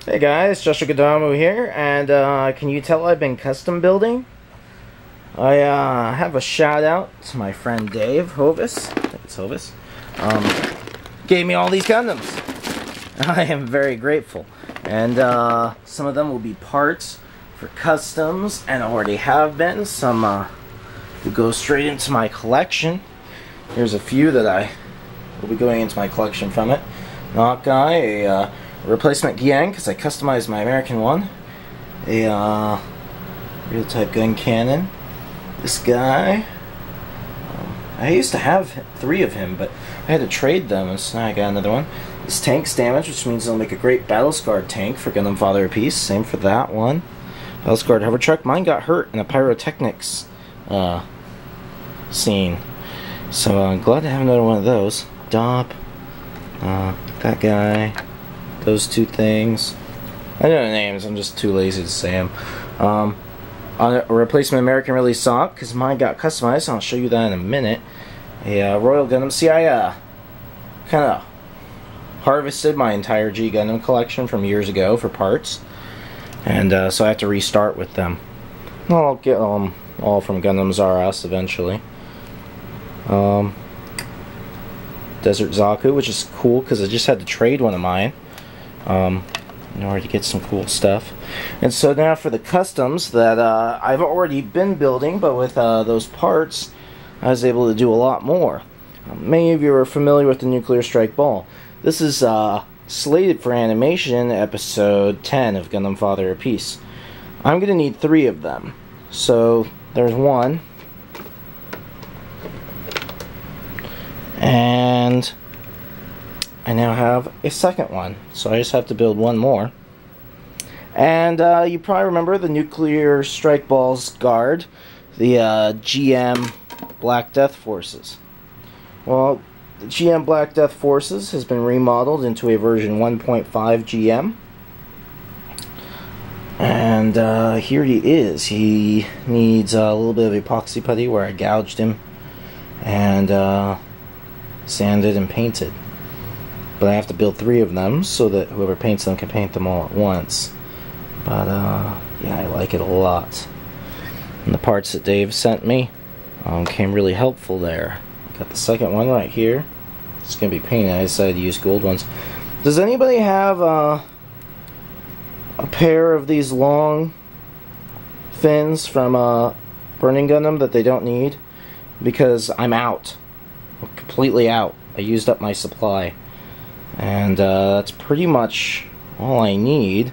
Hey guys, Joshua Gadamu here, and can you tell I've been custom building? I have a shout out to my friend Dave Hovis. I think it's Hovis. Gave me all these Gundams. I am very grateful. And some of them will be parts for customs, and already have been. Some will go straight into my collection. Here's a few that I will be going into my collection from it. Nakai, a replacement Gyang, because I customized my American one. A real type gun cannon. This guy. I used to have 3 of him, but I had to trade them, and so now I got another one. This tank's damaged, which means it'll make a great battle-scarred tank for Gundam Father of Peace. Same for that one. Battle-scarred hover truck. Mine got hurt in a pyrotechnics scene. So I'm glad to have another one of those. Dop. That guy. Those 2 things. I know the names, I'm just too lazy to say them. On a replacement American release SOP, because mine got customized, and I'll show you that in a minute. A Royal Gundam. See, I kind of harvested my entire G Gundam collection from years ago for parts, and so I have to restart with them. I'll get them all from Gundam R Us eventually. Desert Zaku, which is cool because I just had to trade one of mine in order to get some cool stuff. And so now for the customs that I've already been building, but with those parts I was able to do a lot more. Many of you are familiar with the Nuclear Strike Ball. This is slated for animation episode 10 of Gundam Father of Peace. I'm going to need 3 of them. So there's one. And I now have a second one. So I just have to build one more. And you probably remember the Nuclear Strike Ball's guard, the GM Black Death Forces. Well, the GM Black Death Forces has been remodeled into a version 1.5 GM. And here he is. He needs a little bit of epoxy putty where I gouged him and sanded and painted. But I have to build 3 of them so that whoever paints them can paint them all at once. But yeah, I like it a lot. And the parts that Dave sent me came really helpful there. Got the second one right here. It's going to be painted. I decided to use gold ones. Does anybody have a pair of these long fins from Burning Gundam that they don't need? Because I'm out. I'm completely out. I used up my supply. And that's pretty much all I need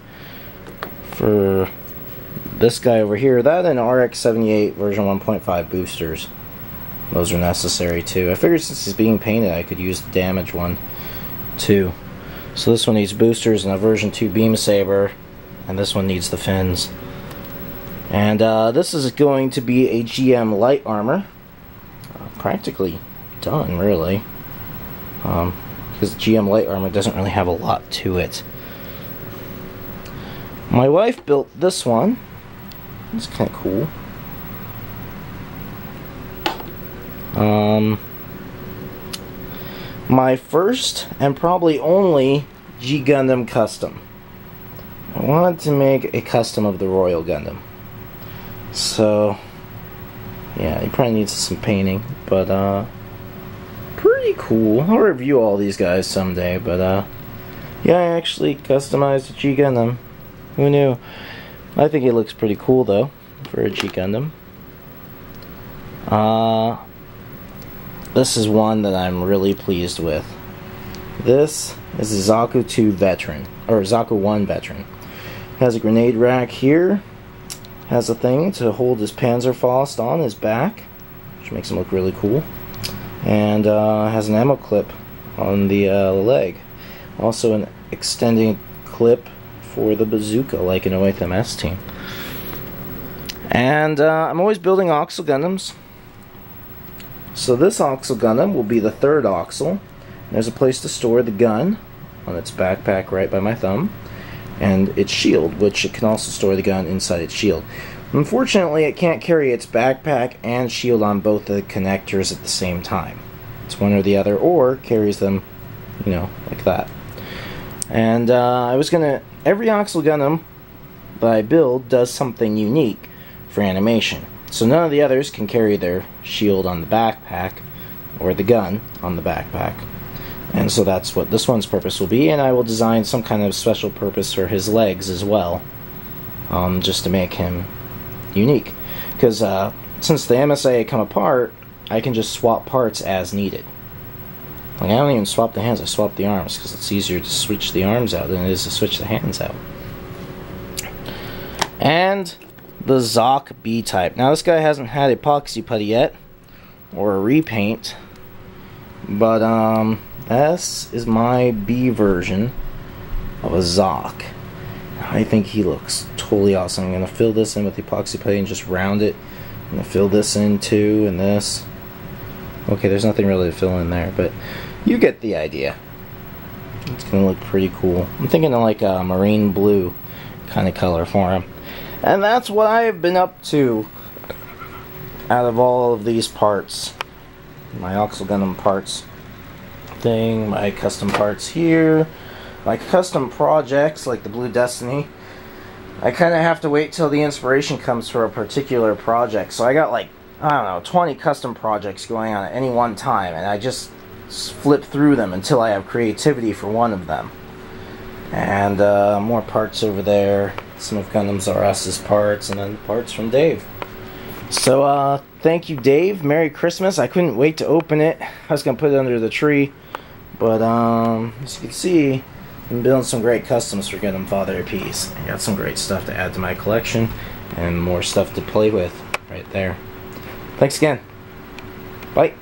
for this guy over here. That and RX-78 version 1.5 boosters. Those are necessary too. I figured since he's being painted I could use the damaged one too. So this one needs boosters and a version 2 beam saber, and this one needs the fins. And this is going to be a GM light armor. Practically done, really. Because GM light armor doesn't really have a lot to it. My wife built this one. It's kind of cool. My first and probably only G Gundam custom. I wanted to make a custom of the Royal Gundam. So, yeah, he probably needs some painting, but pretty cool. I'll review all these guys someday, but yeah, I actually customized a G Gundam. Who knew? I think it looks pretty cool though for a G Gundam. This is one that I'm really pleased with. This is a Zaku 2 veteran, or Zaku 1 veteran. Has a grenade rack here. Has a thing to hold his Panzerfaust on his back, which makes him look really cool. And has an ammo clip on the leg. Also an extending clip for the bazooka, like an 08th MS team. And I'm always building Oxel Gundams. So this Oxel Gundam will be the 3rd Oxel. There's a place to store the gun on its backpack right by my thumb. And its shield, which it can also store the gun inside its shield. Unfortunately, it can't carry its backpack and shield on both the connectors at the same time. It's one or the other, or carries them, you know, like that. And I was going to every Oxel Gundam that I build does something unique for animation. So none of the others can carry their shield on the backpack or the gun on the backpack. And so that's what this one's purpose will be, and I will design some kind of special purpose for his legs as well, just to make him unique. Because since the MSA come apart, I can just swap parts as needed. Like, I don't even swap the hands, I swap the arms, because it's easier to switch the arms out than it is to switch the hands out. And the Zoc B-Type. Now this guy hasn't had epoxy putty yet, or a repaint, but this is my B version of a Zoc. I think he looks totally awesome. I'm going to fill this in with epoxy putty and just round it. I'm going to fill this in too, and this. Okay, there's nothing really to fill in there, but you get the idea. It's going to look pretty cool. I'm thinking of like a marine blue kind of color for him. And that's what I've been up to out of all of these parts. My Oxel Gundam parts thing, my custom parts here, my custom projects like the Blue Destiny. I kind of have to wait till the inspiration comes for a particular project. So I got like, I don't know, 20 custom projects going on at any one time, and I just flip through them until I have creativity for one of them. And more parts over there. Some of Gundam R Us's parts, and then parts from Dave. So, thank you, Dave. Merry Christmas. I couldn't wait to open it. I was going to put it under the tree. But, as you can see, I'm building some great customs for Gundam Father Peace. I got some great stuff to add to my collection, and more stuff to play with right there. Thanks again. Bye.